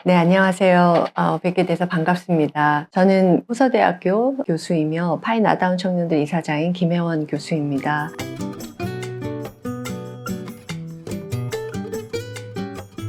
네, 안녕하세요. 뵙게 돼서 반갑습니다. 저는 호서대학교 교수이며 파인 아다운 청년들 이사장인 김혜원 교수입니다.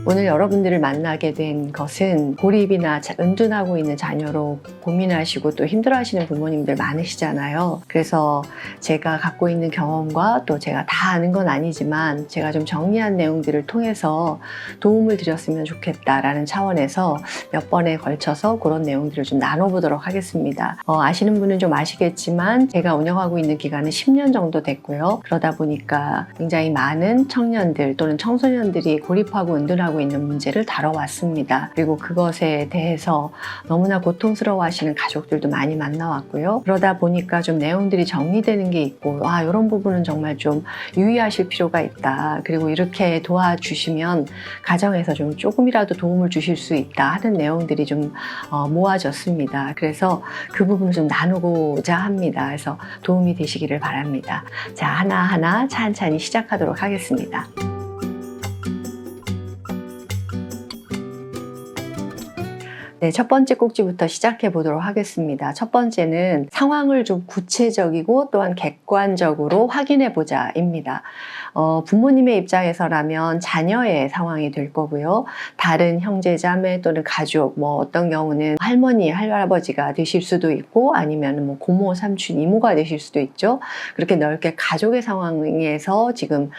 오늘 여러분들을 만나게 된 것은 고립이나 은둔하고 있는 자녀로 고민하시고 또 힘들어하시는 부모님들 많으시잖아요. 그래서 제가 갖고 있는 경험과 또 제가 다 아는 건 아니지만 제가 좀 정리한 내용들을 통해서 도움을 드렸으면 좋겠다라는 차원에서 몇 번에 걸쳐서 그런 내용들을 좀 나눠보도록 하겠습니다. 아시는 분은 좀 아시겠지만 제가 운영하고 있는 기간은 10년 정도 됐고요. 그러다 보니까 굉장히 많은 청년들 또는 청소년들이 고립하고 은둔하고 있는 문제를 다뤄왔습니다. 그리고 그것에 대해서 너무나 고통스러워 하시는 가족들도 많이 만나왔고요. 그러다 보니까 좀 내용들이 정리되는 게 있고 이런 부분은 정말 좀 유의하실 필요가 있다. 그리고 이렇게 도와주시면 가정에서 좀 조금이라도 도움을 주실 수 있다 하는 내용들이 좀 모아졌습니다. 그래서 그 부분을 좀 나누고자 합니다. 그래서 도움이 되시기를 바랍니다. 자, 하나하나 찬찬히 시작하도록 하겠습니다. 네, 첫 번째 꼭지부터 시작해 보도록 하겠습니다. 첫 번째는 상황을 좀 구체적이고 또한 객관적으로 확인해 보자입니다. 부모님의 입장에서라면 자녀의 상황이 될 거고요. 다른 형제, 자매 또는 가족, 어떤 경우는 할머니, 할아버지가 되실 수도 있고 아니면 고모, 삼촌, 이모가 되실 수도 있죠. 그렇게 넓게 가족의 상황에서 지금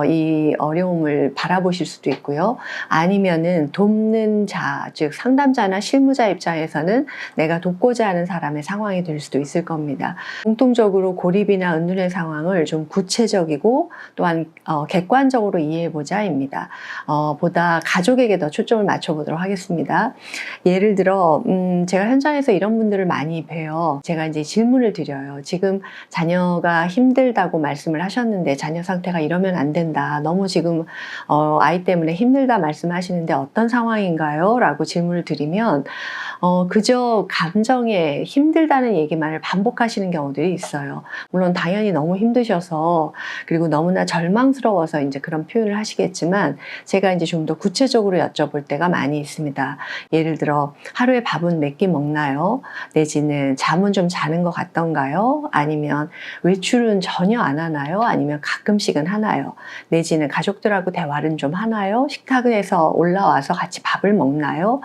이 어려움을 바라보실 수도 있고요. 아니면은 돕는 자, 즉 상담자나 실무자 입장에서는 내가 돕고자 하는 사람의 상황이 될 수도 있을 겁니다. 공통적으로 고립이나 은둔의 상황을 좀 구체적이고 또한 객관적으로 이해해보자입니다. 보다 가족에게 더 초점을 맞춰보도록 하겠습니다. 예를 들어 제가 현장에서 이런 분들을 많이 봬요. 제가 이제 질문을 드려요. 지금 자녀가 힘들다고 말씀을 하셨는데 자녀 상태가 이러면 안 된다. 너무 지금 아이 때문에 힘들다 말씀하시는데 어떤 상황인가요? 라고 질문을 드리면 그저 감정에 힘들다는 얘기만을 반복하시는 경우들이 있어요. 물론 당연히 너무 힘드셔서 그리고 너무나 절망스러워서 이제 그런 표현을 하시겠지만 제가 이제 좀 더 구체적으로 여쭤볼 때가 많이 있습니다. 예를 들어 하루에 밥은 몇 끼 먹나요? 내지는 잠은 좀 자는 것 같던가요? 아니면 외출은 전혀 안 하나요? 아니면 가끔씩은 하나요? 내지는 가족들하고 대화는 좀 하나요? 식탁에서 올라와서 같이 밥을 먹나요?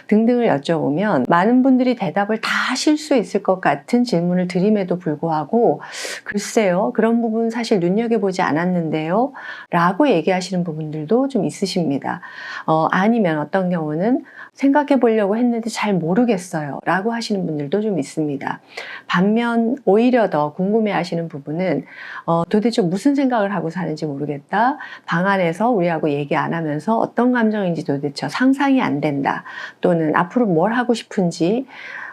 등등을 여쭤보면 많은 분들이 대답을 다 하실 수 있을 것 같은 질문을 드림에도 불구하고 글쎄요, 그런 부분 사실 눈여겨보지 않았는데요 라고 얘기하시는 부분들도 좀 있으십니다. 아니면 어떤 경우는 생각해 보려고 했는데 잘 모르겠어요 라고 하시는 분들도 좀 있습니다. 반면 오히려 더 궁금해 하시는 부분은 도대체 무슨 생각을 하고 사는지 모르겠다. 방 안에서 우리하고 얘기 안 하면서 어떤 감정인지 도대체 상상이 안 된다. 또는 앞으로 뭘 하고 싶은지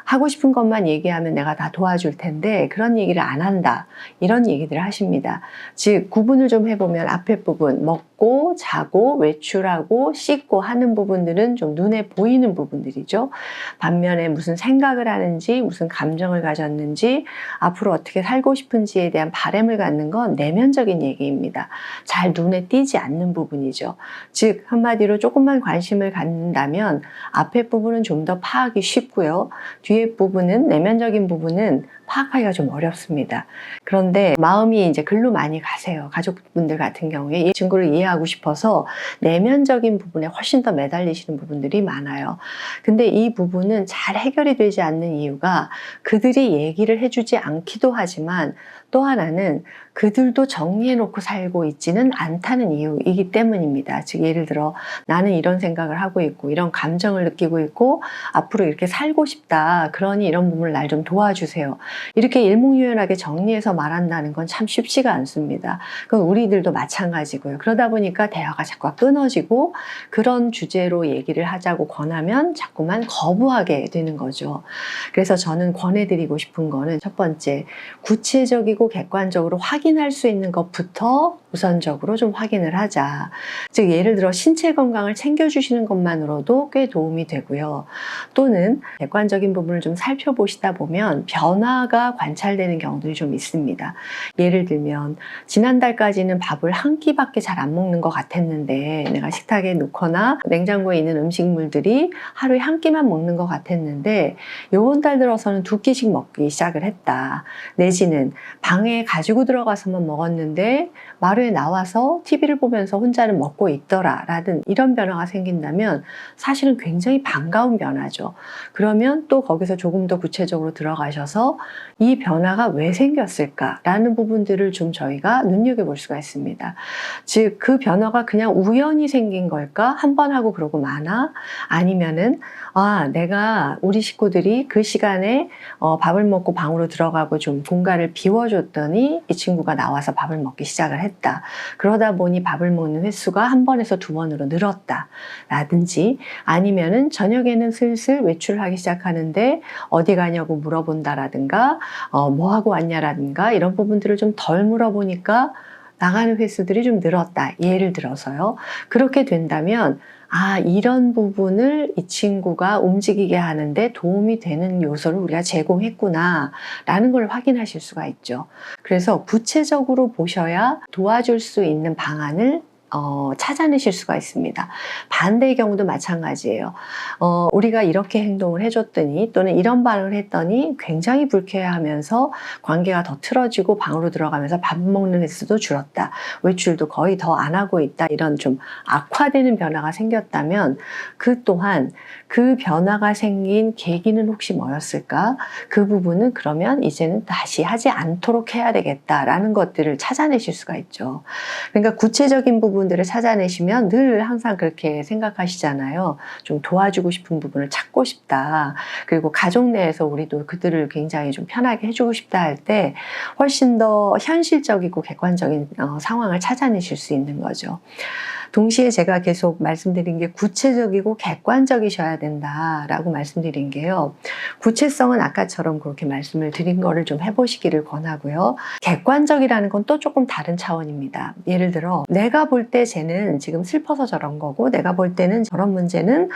하고 싶은 것만 얘기하면 내가 다 도와줄 텐데 그런 얘기를 안 한다. 이런 얘기들을 하십니다. 즉 구분을 좀 해보면 앞에 부분 먹고 자고 외출하고 씻고 하는 부분들은 좀 눈에 보이는 부분들이죠. 반면에 무슨 생각을 하는지 무슨 감정을 가졌는지 앞으로 어떻게 살고 싶은지에 대한 바람을 갖는 건 내면적인 얘기입니다. 잘 눈에 띄지 않는 부분이죠. 즉 한마디로 조금만 관심을 갖는다면 앞에 부분은 좀 더 파악이 쉽고요. 뒤에 부분은 내면적인 부분은 파악하기가 좀 어렵습니다. 그런데 마음이 이제 글로 많이 가세요. 가족분들 같은 경우에 이 친구를 이해하고 싶어서 내면적인 부분에 훨씬 더 매달리시는 부분들이 많아요. 근데 이 부분은 잘 해결이 되지 않는 이유가 그들이 얘기를 해주지 않기도 하지만 또 하나는 그들도 정리해놓고 살고 있지는 않다는 이유이기 때문입니다. 즉 예를 들어 나는 이런 생각을 하고 있고 이런 감정을 느끼고 있고 앞으로 이렇게 살고 싶다. 그러니 이런 부분을 날 좀 도와주세요. 이렇게 일목요연하게 정리해서 말한다는 건 참 쉽지가 않습니다. 그건 우리들도 마찬가지고요. 그러다 보니까 대화가 자꾸 끊어지고 그런 주제로 얘기를 하자고 권하면 자꾸만 거부하게 되는 거죠. 그래서 저는 권해드리고 싶은 거는 첫 번째, 구체적이고 객관적으로 확인할 수 있는 것부터 우선적으로 좀 확인을 하자. 즉 예를 들어 신체 건강을 챙겨주시는 것만으로도 꽤 도움이 되고요. 또는 객관적인 부분을 좀 살펴보시다 보면 변화가 관찰되는 경우들이 좀 있습니다. 예를 들면 지난달까지는 밥을 한 끼밖에 잘 안 먹는 것 같았는데 내가 식탁에 놓거나 냉장고에 있는 음식물들이 하루에 한 끼만 먹는 것 같았는데 요번 달 들어서는 두 끼씩 먹기 시작을 했다. 내지는 방에 가지고 들어가서만 먹었는데 마루에 나와서 TV를 보면서 혼자는 먹고 있더라 라든 이런 변화가 생긴다면 사실은 굉장히 반가운 변화죠. 그러면 또 거기서 조금 더 구체적으로 들어가셔서 이 변화가 왜 생겼을까 라는 부분들을 좀 저희가 눈여겨볼 수가 있습니다. 즉 그 변화가 그냥 우연히 생긴 걸까? 한 번 하고 그러고 마나? 아니면은 내가 우리 식구들이 그 시간에 밥을 먹고 방으로 들어가고 좀 공간을 비워줬더니 이 친구가 나와서 밥을 먹기 시작을 했다. 그러다 보니 밥을 먹는 횟수가 한 번에서 두 번으로 늘었다. 라든지 아니면은 저녁에는 슬슬 외출을 하기 시작하는데 어디 가냐고 물어본다라든가 뭐 하고 왔냐라든가 이런 부분들을 좀 덜 물어보니까 나가는 횟수들이 좀 늘었다. 예를 들어서요. 그렇게 된다면 이런 부분을 이 친구가 움직이게 하는데 도움이 되는 요소를 우리가 제공했구나 라는 걸 확인하실 수가 있죠. 그래서 구체적으로 보셔야 도와줄 수 있는 방안을 찾아내실 수가 있습니다. 반대의 경우도 마찬가지예요. 우리가 이렇게 행동을 해줬더니 또는 이런 반응을 했더니 굉장히 불쾌해하면서 관계가 더 틀어지고 방으로 들어가면서 밥 먹는 횟수도 줄었다. 외출도 거의 더 안 하고 있다. 이런 좀 악화되는 변화가 생겼다면 그 또한 그 변화가 생긴 계기는 혹시 뭐였을까? 그 부분은 그러면 이제는 다시 하지 않도록 해야 되겠다라는 것들을 찾아내실 수가 있죠. 그러니까 구체적인 부분들을 찾아내시면 늘 항상 그렇게 생각하시잖아요. 좀 도와주고 싶은 부분을 찾고 싶다. 그리고 가족 내에서 우리도 그들을 굉장히 좀 편하게 해주고 싶다 할 때 훨씬 더 현실적이고 객관적인 상황을 찾아내실 수 있는 거죠. 동시에 제가 계속 말씀드린 게 구체적이고 객관적이셔야 된다라고 말씀드린 게요. 구체성은 아까처럼 그렇게 말씀을 드린 거를 좀 해보시기를 권하고요. 객관적이라는 건 또 조금 다른 차원입니다. 예를 들어 내가 볼 때 쟤는 지금 슬퍼서 저런 거고 내가 볼 때는 저런 문제는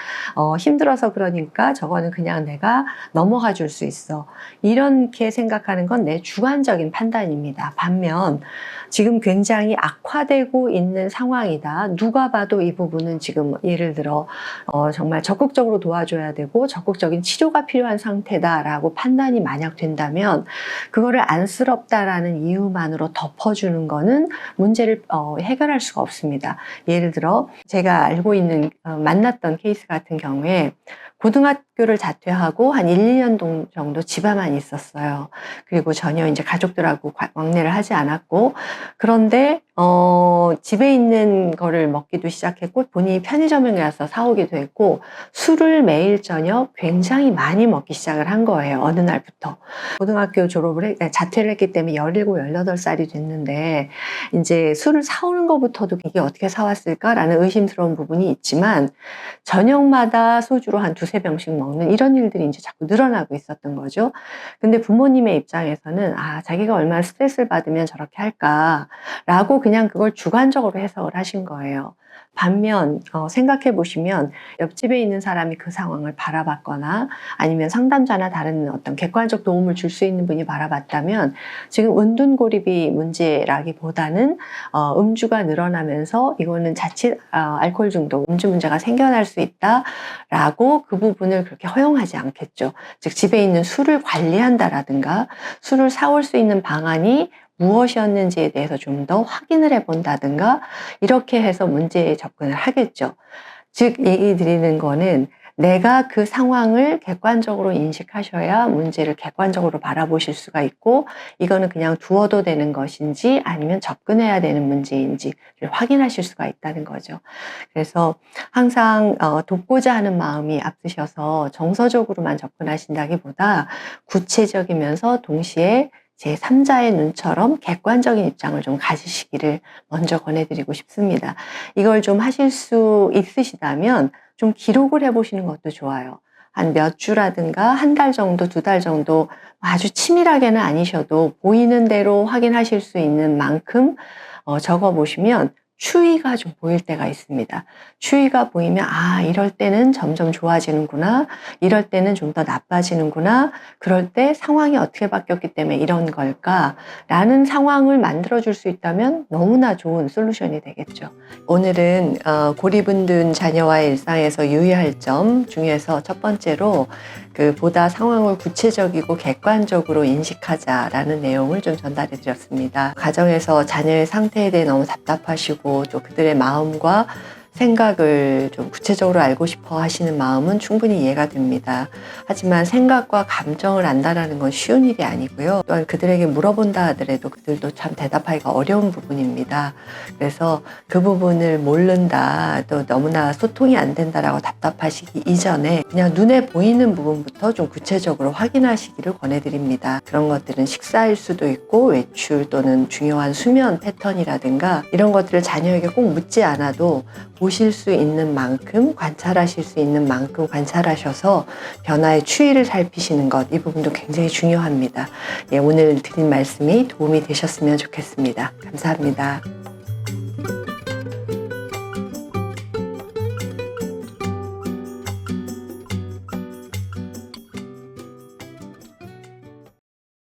힘들어서 그러니까 저거는 그냥 내가 넘어가 줄 수 있어. 이렇게 생각하는 건 내 주관적인 판단입니다. 반면 지금 굉장히 악화되고 있는 상황이다. 누가 봐도 이 부분은 지금 예를 들어 정말 적극적으로 도와줘야 되고 적극적인 치료가 필요한 상태다라고 판단이 만약 된다면 그거를 안쓰럽다라는 이유만으로 덮어주는 거는 문제를 해결할 수가 없습니다. 예를 들어 제가 알고 있는 만났던 케이스 같은 경우에 고등학교를 자퇴하고 한 1, 2년 정도 집에만 있었어요. 그리고 전혀 이제 가족들하고 왕래를 하지 않았고, 그런데 집에 있는 거를 먹기도 시작했고 본인이 편의점에 가서 사오기도 했고 술을 매일 저녁 굉장히 많이 먹기 시작을 한 거예요. 어느 날부터. 고등학교 자퇴를 했기 때문에 17, 18살이 됐는데 이제 술을 사오는 것부터도 이게 어떻게 사왔을까라는 의심스러운 부분이 있지만 저녁마다 소주로 한 두세 병씩 먹는 이런 일들이 이제 자꾸 늘어나고 있었던 거죠. 근데 부모님의 입장에서는 자기가 얼마나 스트레스를 받으면 저렇게 할까라고 그냥 그걸 주관적으로 해석을 하신 거예요. 반면 생각해 보시면 옆집에 있는 사람이 그 상황을 바라봤거나 아니면 상담자나 다른 어떤 객관적 도움을 줄 수 있는 분이 바라봤다면 지금 은둔고립이 문제라기보다는 음주가 늘어나면서 이거는 자칫 알코올 중독, 음주 문제가 생겨날 수 있다라고 그 부분을 그렇게 허용하지 않겠죠. 즉 집에 있는 술을 관리한다라든가 술을 사올 수 있는 방안이 무엇이었는지에 대해서 좀 더 확인을 해본다든가 이렇게 해서 문제에 접근을 하겠죠. 즉 얘기 드리는 거는 내가 그 상황을 객관적으로 인식하셔야 문제를 객관적으로 바라보실 수가 있고 이거는 그냥 두어도 되는 것인지 아니면 접근해야 되는 문제인지를 확인하실 수가 있다는 거죠. 그래서 항상 돕고자 하는 마음이 앞서셔서 정서적으로만 접근하신다기보다 구체적이면서 동시에 제3자의 눈처럼 객관적인 입장을 좀 가지시기를 먼저 권해드리고 싶습니다. 이걸 좀 하실 수 있으시다면 좀 기록을 해보시는 것도 좋아요. 한 몇 주라든가 한 달 정도, 두 달 정도 아주 치밀하게는 아니셔도 보이는 대로 확인하실 수 있는 만큼 적어보시면 추위가 좀 보일 때가 있습니다. 추위가 보이면 이럴 때는 점점 좋아지는구나. 이럴 때는 좀 더 나빠지는구나. 그럴 때 상황이 어떻게 바뀌었기 때문에 이런 걸까라는 상황을 만들어줄 수 있다면 너무나 좋은 솔루션이 되겠죠. 오늘은 고립은 둔 자녀와의 일상에서 유의할 점 중에서 첫 번째로 보다 상황을 구체적이고 객관적으로 인식하자라는 내용을 좀 전달해 드렸습니다. 가정에서 자녀의 상태에 대해 너무 답답하시고 또 그들의 마음과 생각을 좀 구체적으로 알고 싶어 하시는 마음은 충분히 이해가 됩니다. 하지만 생각과 감정을 안다라는 건 쉬운 일이 아니고요. 또한 그들에게 물어본다 하더라도 그들도 참 대답하기가 어려운 부분입니다. 그래서 그 부분을 모른다, 또 너무나 소통이 안 된다라고 답답하시기 이전에 그냥 눈에 보이는 부분부터 좀 구체적으로 확인하시기를 권해드립니다. 그런 것들은 식사일 수도 있고 외출 또는 중요한 수면 패턴이라든가 이런 것들을 자녀에게 꼭 묻지 않아도 보실 수 있는 만큼, 관찰하실 수 있는 만큼 관찰하셔서 변화의 추이를 살피시는 것, 이 부분도 굉장히 중요합니다. 오늘 드린 말씀이 도움이 되셨으면 좋겠습니다. 감사합니다.